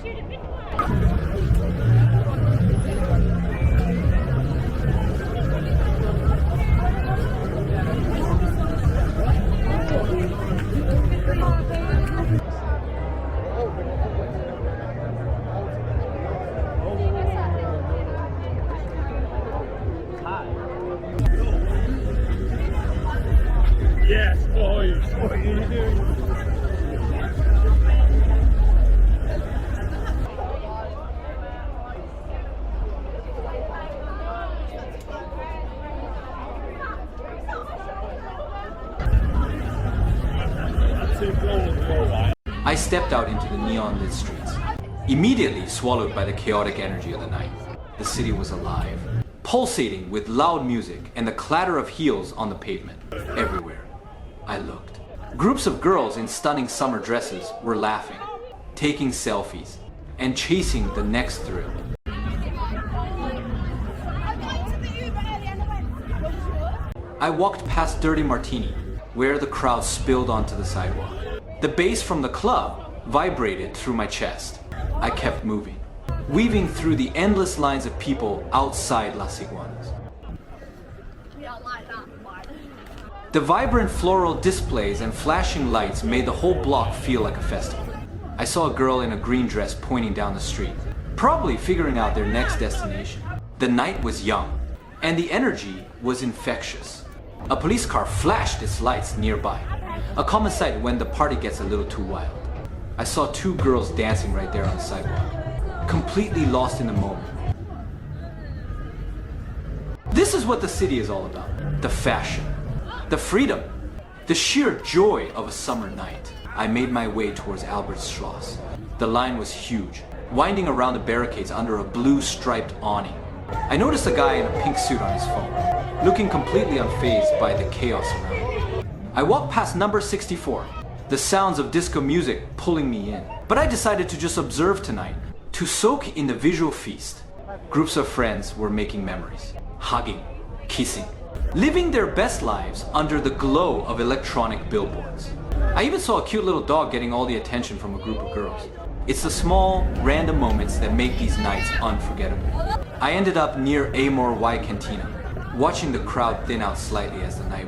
Yes, boys. What are you doing? I stepped out into the neon-lit streets, immediately swallowed by the chaotic energy of the night. The city was alive, pulsating with loud music and the clatter of heels on the pavement. Everywhere I looked, groups of girls in stunning summer dresses were laughing, taking selfies, and chasing the next thrill. I walked past Dirty Martini, where the crowd spilled onto the sidewalk. The bass from the club vibrated through my chest. I kept moving, weaving through the endless lines of people outside Las Iguanas. The vibrant floral displays and flashing lights made the whole block feel like a festival. I saw a girl in a green dress pointing down the street, probably figuring out their next destination. The night was young, and the energy was infectious. A police car flashed its lights nearby, a common sight when the party gets a little too wild. I saw two girls dancing right there on the sidewalk, completely lost in the moment. This is what the city is all about. The fashion, the freedom, the sheer joy of a summer night. I made my way towards Albertstrasse. The line was huge, winding around the barricades under a blue striped awning. I noticed a guy in a pink suit on his phone, looking completely unfazed by the chaos around him. I walked past number 64, the sounds of disco music pulling me in. But I decided to just observe tonight, to soak in the visual feast. Groups of friends were making memories, hugging, kissing, living their best lives under the glow of electronic billboards. I even saw a cute little dog getting all the attention from a group of girls. It's the small, random moments that make these nights unforgettable. I ended up near Amor Y Cantina, watching the crowd thin out slightly as the night